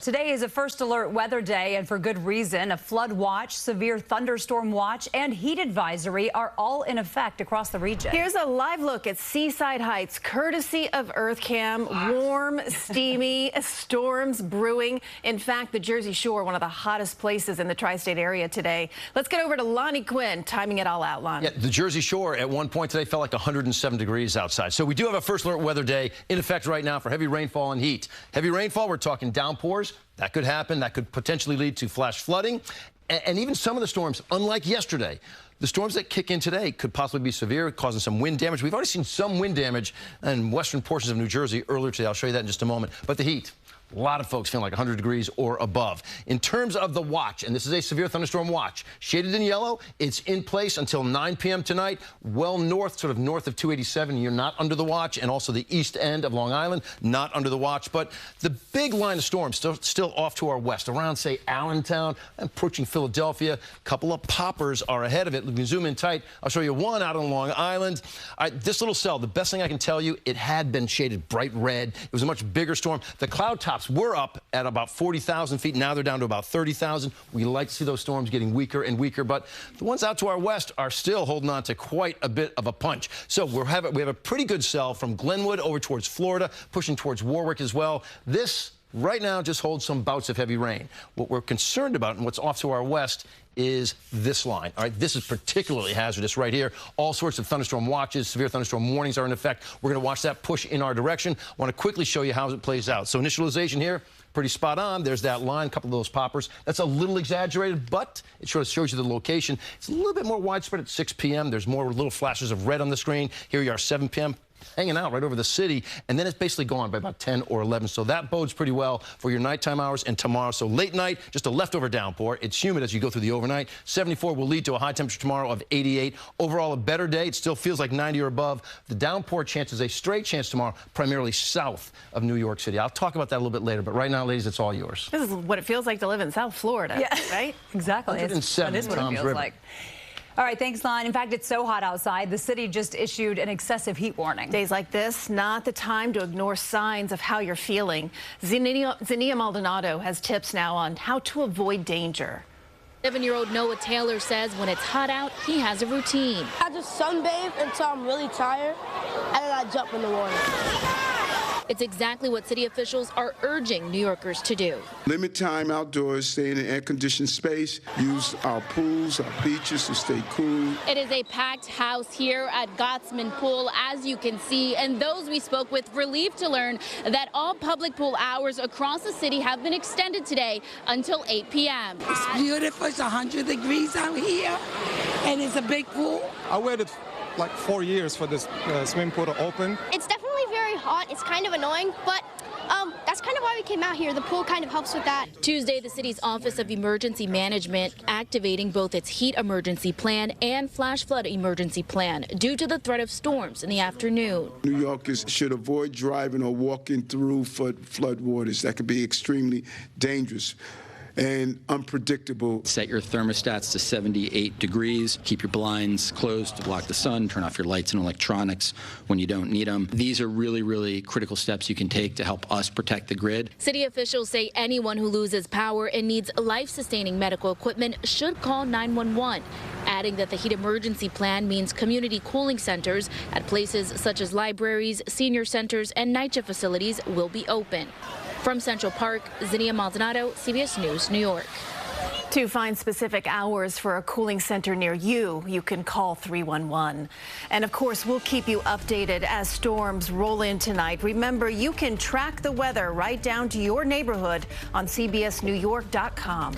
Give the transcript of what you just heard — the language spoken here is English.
Today is a first alert weather day, and for good reason. A flood watch, severe thunderstorm watch, and heat advisory are all in effect across the region. Here's a live look at Seaside Heights, courtesy of EarthCam. Warm, steamy, storms brewing. In fact, the Jersey Shore, one of the hottest places in the tri-state area today. Let's get over to Lonnie Quinn, timing it all out, Lonnie. Yeah, the Jersey Shore at one point today felt like 107 degrees outside. So we do have a first alert weather day in effect right now for heavy rainfall and heat. Heavy rainfall, we're talking downpours. That could happen. That could potentially lead to flash flooding. And even some of the storms, unlike yesterday, the storms that kick in today could possibly be severe, causing some wind damage. We've already seen some wind damage in western portions of New Jersey earlier today. I'll show you that in just a moment. But the heat. A lot of folks feeling like 100 degrees or above. In terms of the watch, and this is a severe thunderstorm watch, shaded in yellow, it's in place until 9 p.m. tonight, well north, sort of north of 287. You're not under the watch, and also the east end of Long Island, not under the watch. But the big line of storms still off to our west, around, say, Allentown, approaching Philadelphia. A couple of poppers are ahead of it. We can zoom in tight. I'll show you one out on Long Island. This little cell, the best thing I can tell you, it had been shaded bright red. It was a much bigger storm. The cloud tops were up at about 40,000 feet. Now they're down to about 30,000. We like to see those storms getting weaker and weaker, but the ones out to our west are still holding on to quite a bit of a punch. So we have a pretty good cell from Glenwood over towards Florida, pushing towards Warwick as well. This right now just holds some bouts of heavy rain. What we're concerned about and what's off to our west is this line. All right, this is particularly hazardous right here. All sorts of thunderstorm watches, severe thunderstorm warnings are in effect. We're going to watch that push in our direction. I want to quickly show you how it plays out. So initialization here, pretty spot on. There's that line, a couple of those poppers. That's a little exaggerated, but it sort of shows you the location. It's a little bit more widespread at 6 p.m. There's more little flashes of red on the screen. Here you are, 7 p.m. hanging out right over the city, and then it's basically gone by about 10 or 11. So that bodes pretty well for your nighttime hours and tomorrow. So late night, just a leftover downpour. It's humid as you go through the overnight. 74 will lead to a high temperature tomorrow of 88. Overall, a better day. It still feels like 90 or above. The downpour chance is a straight chance tomorrow, primarily south of New York City. I'll talk about that a little bit later, but right now, ladies, it's all yours. This is what it feels like to live in South Florida, yeah. Right? Exactly. 107 that is what it feels like. All right, thanks, Lon. In fact, it's so hot outside, the city just issued an excessive heat warning. Days like this, not the time to ignore signs of how you're feeling. Zinnia Maldonado has tips now on how to avoid danger. 7-year-old Noah Taylor says when it's hot out, he has a routine. I just sunbathe until I'm really tired, and then I jump in the water. It's exactly what city officials are urging New Yorkers to do. Limit time outdoors, stay in an air-conditioned space, use our pools, our beaches to stay cool. It is a packed house here at Gottsman Pool, as you can see, and those we spoke with relieved to learn that all public pool hours across the city have been extended today until 8 p.m. It's beautiful. It's 100 degrees out here, and it's a big pool. I waited like 4 years for this swimming pool to open. It's definitely very hot. It's kind of annoying, but that's kind of why we came out here. The pool kind of helps with that. Tuesday, the city's Office of Emergency Management activating both its heat emergency plan and flash flood emergency plan due to the threat of storms in the afternoon. New Yorkers should avoid driving or walking through flood waters. That could be extremely dangerous and unpredictable. Set your thermostats to 78 degrees. Keep your blinds closed to block the sun. Turn off your lights and electronics when you don't need them. These are really, really critical steps you can take to help us protect the grid. City officials say anyone who loses power and needs life-sustaining medical equipment should call 911. Adding that the heat emergency plan means community cooling centers at places such as libraries, senior centers, and night shift facilities will be open. From Central Park, Zinnia Maldonado, CBS News, New York. To find specific hours for a cooling center near you, you can call 311. And of course, we'll keep you updated as storms roll in tonight. Remember, you can track the weather right down to your neighborhood on CBSNewYork.com.